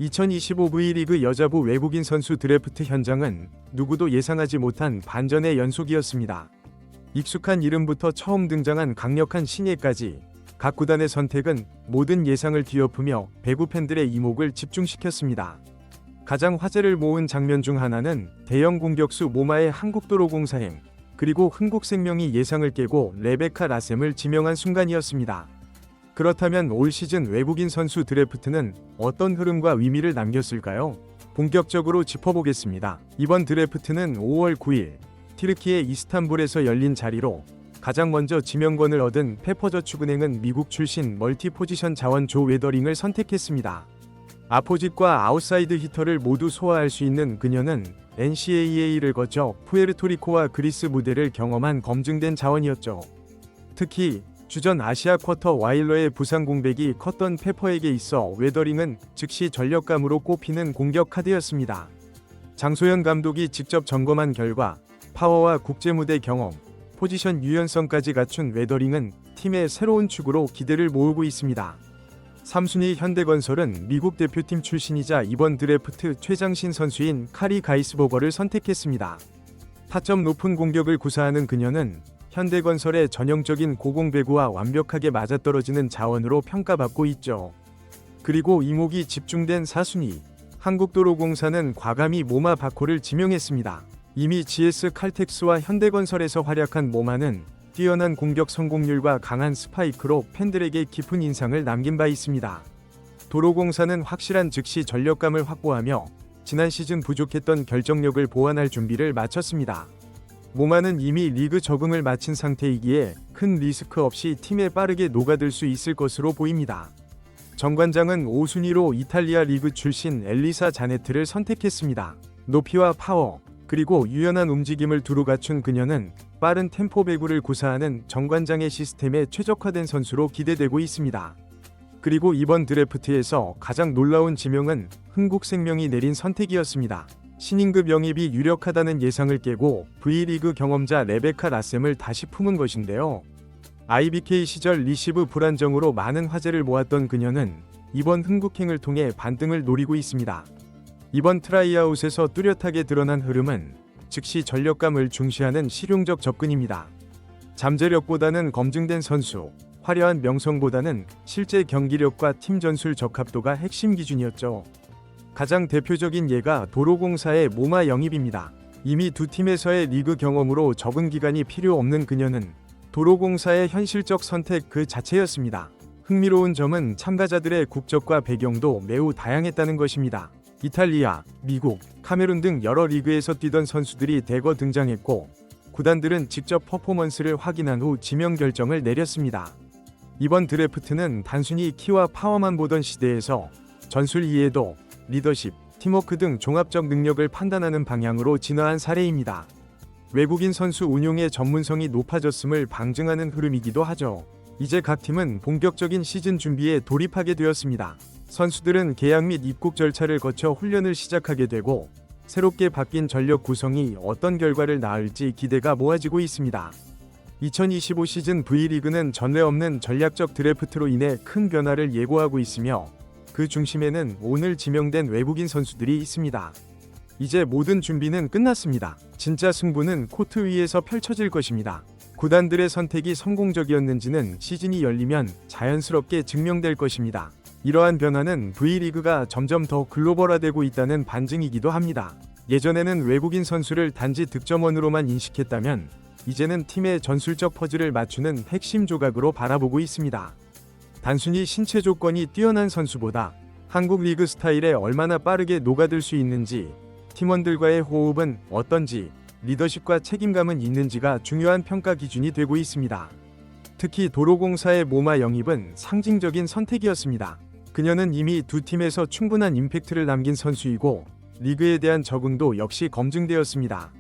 2025 V리그 여자부 외국인 선수 드래프트 현장은 누구도 예상하지 못한 반전의 연속이었습니다. 익숙한 이름부터 처음 등장한 강력한 신예까지 각 구단의 선택은 모든 예상을 뒤엎으며 배구 팬들의 이목을 집중시켰습니다. 가장 화제를 모은 장면 중 하나는 대형 공격수 모마의 한국도로공사행, 그리고 흥국생명이 예상을 깨고 레베카 라셈을 지명한 순간이었습니다. 그렇다면 올 시즌 외국인 선수 드래프트는 어떤 흐름과 의미를 남겼을까요? 본격적으로 짚어보겠습니다. 이번 드래프트는 5월 9일 튀르키예 이스탄불에서 열린 자리로 가장 먼저 지명권을 얻은 페퍼저축은행은 미국 출신 멀티 포지션 자원 조 웨더링을 선택했습니다. 아포짓과 아웃사이드 히터를 모두 소화할 수 있는 그녀는 NCAA를 거쳐 푸에르토리코와 그리스 무대를 경험한 검증된 자원이었죠. 특히 주전 아시아 쿼터 와일러의 부상 공백이 컸던 페퍼에게 있어 웨더링은 즉시 전력감으로 꼽히는 공격 카드였습니다. 장소연 감독이 직접 점검한 결과 파워와 국제무대 경험, 포지션 유연성까지 갖춘 웨더링은 팀의 새로운 축으로 기대를 모으고 있습니다. 3순위 현대건설은 미국 대표팀 출신이자 이번 드래프트 최장신 선수인 카리 가이스버거를 선택했습니다. 타점 높은 공격을 구사하는 그녀는 현대건설의 전형적인 고공배구와 완벽하게 맞아떨어지는 자원으로 평가받고 있죠. 그리고 이목이 집중된 4순위 한국도로공사는 과감히 모마 바코를 지명했습니다. 이미 GS 칼텍스와 현대건설에서 활약한 모마는 뛰어난 공격 성공률과 강한 스파이크로 팬들에게 깊은 인상을 남긴 바 있습니다. 도로공사는 확실한 즉시 전력감을 확보하며 지난 시즌 부족했던 결정력을 보완할 준비를 마쳤습니다. 모마는 이미 리그 적응을 마친 상태이기에 큰 리스크 없이 팀에 빠르게 녹아들 수 있을 것으로 보입니다. 정관장은 5순위로 이탈리아 리그 출신 엘리사 자네트를 선택했습니다. 높이와 파워, 그리고 유연한 움직임을 두루 갖춘 그녀는 빠른 템포 배구를 구사하는 정관장의 시스템에 최적화된 선수로 기대되고 있습니다. 그리고 이번 드래프트에서 가장 놀라운 지명은 흥국생명이 내린 선택이었습니다. 신인급 영입이 유력하다는 예상을 깨고 V리그 경험자 레베카 라셈을 다시 품은 것인데요. IBK 시절 리시브 불안정으로 많은 화제를 모았던 그녀는 이번 흥국행을 통해 반등을 노리고 있습니다. 이번 트라이아웃에서 뚜렷하게 드러난 흐름은 즉시 전력감을 중시하는 실용적 접근입니다. 잠재력보다는 검증된 선수, 화려한 명성보다는 실제 경기력과 팀 전술 적합도가 핵심 기준이었죠. 가장 대표적인 예가 도로공사의 모마 영입입니다. 이미 두 팀에서의 리그 경험으로 적응 기간이 필요 없는 그녀는 도로공사의 현실적 선택 그 자체였습니다. 흥미로운 점은 참가자들의 국적과 배경도 매우 다양했다는 것입니다. 이탈리아, 미국, 카메룬 등 여러 리그에서 뛰던 선수들이 대거 등장했고 구단들은 직접 퍼포먼스를 확인한 후 지명 결정을 내렸습니다. 이번 드래프트는 단순히 키와 파워만 보던 시대에서 전술 이해도, 리더십, 팀워크 등 종합적 능력을 판단하는 방향으로 진화한 사례입니다. 외국인 선수 운용의 전문성이 높아졌음을 방증하는 흐름이기도 하죠. 이제 각 팀은 본격적인 시즌 준비에 돌입하게 되었습니다. 선수들은 계약 및 입국 절차를 거쳐 훈련을 시작하게 되고 새롭게 바뀐 전력 구성이 어떤 결과를 낳을지 기대가 모아지고 있습니다. 2025 시즌 V리그는 전례 없는 전략적 드래프트로 인해 큰 변화를 예고하고 있으며 그 중심에는 오늘 지명된 외국인 선수들이 있습니다. 이제 모든 준비는 끝났습니다. 진짜 승부는 코트 위에서 펼쳐질 것입니다. 구단들의 선택이 성공적이었는지는 시즌이 열리면 자연스럽게 증명될 것입니다. 이러한 변화는 V리그가 점점 더 글로벌화되고 있다는 반증이기도 합니다. 예전에는 외국인 선수를 단지 득점원으로만 인식했다면 이제는 팀의 전술적 퍼즐을 맞추는 핵심 조각으로 바라보고 있습니다. 단순히 신체 조건이 뛰어난 선수보다 한국 리그 스타일에 얼마나 빠르게 녹아들 수 있는지, 팀원들과의 호흡은 어떤지, 리더십과 책임감은 있는지가 중요한 평가 기준이 되고 있습니다. 특히 도로공사의 모마 영입은 상징적인 선택이었습니다. 그녀는 이미 두 팀에서 충분한 임팩트를 남긴 선수이고 리그에 대한 적응도 역시 검증되었습니다.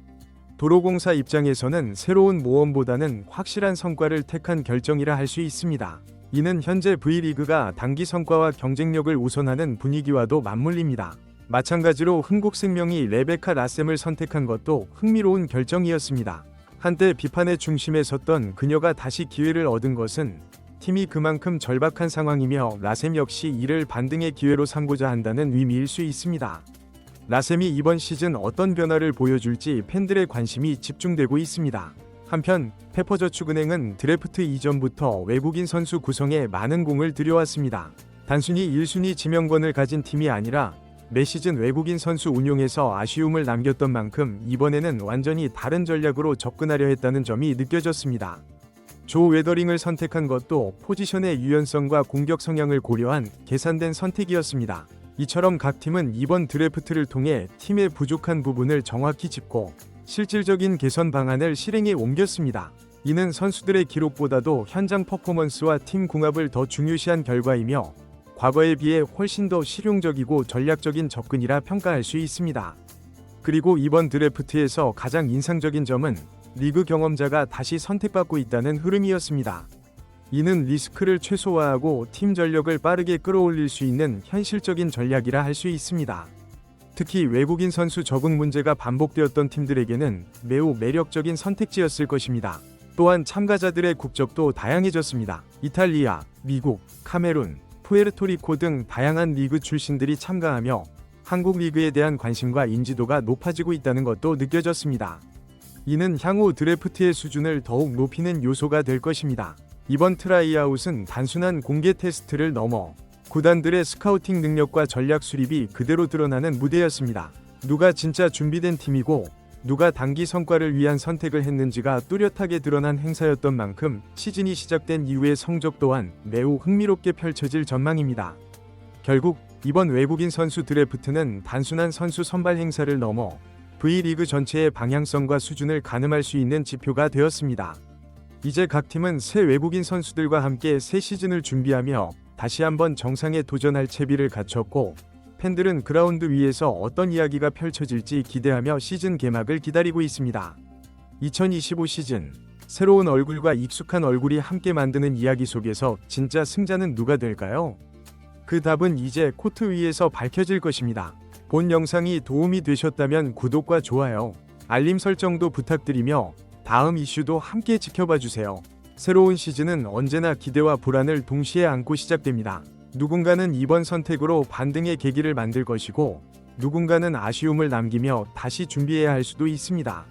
도로공사 입장에서는 새로운 모험보다는 확실한 성과를 택한 결정이라 할 수 있습니다. 이는 현재 V리그가 단기 성과와 경쟁력을 우선하는 분위기와도 맞물립니다. 마찬가지로 흥국생명이 레베카 라셈을 선택한 것도 흥미로운 결정이었습니다. 한때 비판의 중심에 섰던 그녀가 다시 기회를 얻은 것은 팀이 그만큼 절박한 상황이며 라셈 역시 이를 반등의 기회로 삼고자 한다는 의미일 수 있습니다. 라셈이 이번 시즌 어떤 변화를 보여줄지 팬들의 관심이 집중되고 있습니다. 한편 페퍼저축은행은 드래프트 이전부터 외국인 선수 구성에 많은 공을 들여왔습니다. 단순히 1순위 지명권을 가진 팀이 아니라 매 시즌 외국인 선수 운용에서 아쉬움을 남겼던 만큼 이번에는 완전히 다른 전략으로 접근하려 했다는 점이 느껴졌습니다. 조 웨더링을 선택한 것도 포지션의 유연성과 공격 성향을 고려한 계산된 선택이었습니다. 이처럼 각 팀은 이번 드래프트를 통해 팀의 부족한 부분을 정확히 짚고 실질적인 개선 방안을 실행에 옮겼습니다. 이는 선수들의 기록보다도 현장 퍼포먼스와 팀 궁합을 더 중요시한 결과이며 과거에 비해 훨씬 더 실용적이고 전략적인 접근이라 평가할 수 있습니다. 그리고 이번 드래프트에서 가장 인상적인 점은 리그 경험자가 다시 선택받고 있다는 흐름이었습니다. 이는 리스크를 최소화하고 팀 전력을 빠르게 끌어올릴 수 있는 현실적인 전략이라 할 수 있습니다. 특히 외국인 선수 적응 문제가 반복되었던 팀들에게는 매우 매력적인 선택지였을 것입니다. 또한 참가자들의 국적도 다양해졌습니다. 이탈리아, 미국, 카메룬, 푸에르토리코 등 다양한 리그 출신들이 참가하며 한국 리그에 대한 관심과 인지도가 높아지고 있다는 것도 느껴졌습니다. 이는 향후 드래프트의 수준을 더욱 높이는 요소가 될 것입니다. 이번 트라이아웃은 단순한 공개 테스트를 넘어 구단들의 스카우팅 능력과 전략 수립이 그대로 드러나는 무대였습니다. 누가 진짜 준비된 팀이고 누가 단기 성과를 위한 선택을 했는지가 뚜렷하게 드러난 행사였던 만큼 시즌이 시작된 이후의 성적 또한 매우 흥미롭게 펼쳐질 전망입니다. 결국 이번 외국인 선수 드래프트는 단순한 선수 선발 행사를 넘어 V리그 전체의 방향성과 수준을 가늠할 수 있는 지표가 되었습니다. 이제 각 팀은 새 외국인 선수들과 함께 새 시즌을 준비하며 다시 한번 정상에 도전할 채비를 갖췄고 팬들은 그라운드 위에서 어떤 이야기가 펼쳐질지 기대하며 시즌 개막을 기다리고 있습니다. 2025 시즌, 새로운 얼굴과 익숙한 얼굴이 함께 만드는 이야기 속에서 진짜 승자는 누가 될까요? 그 답은 이제 코트 위에서 밝혀질 것입니다. 본 영상이 도움이 되셨다면 구독과 좋아요, 알림 설정도 부탁드리며 다음 이슈도 함께 지켜봐 주세요. 새로운 시즌은 언제나 기대와 불안을 동시에 안고 시작됩니다. 누군가는 이번 선택으로 반등의 계기를 만들 것이고 누군가는 아쉬움을 남기며 다시 준비해야 할 수도 있습니다.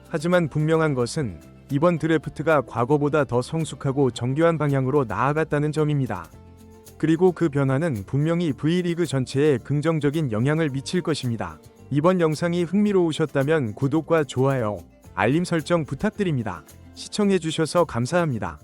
하지만 분명한 것은 이번 드래프트가 과거보다 더 성숙하고 정교한 방향으로 나아갔다는 점입니다. 그리고 그 변화는 분명히 V리그 전체에 긍정적인 영향을 미칠 것입니다. 이번 영상이 흥미로우셨다면 구독과 좋아요, 알림 설정 부탁드립니다. 시청해주셔서 감사합니다.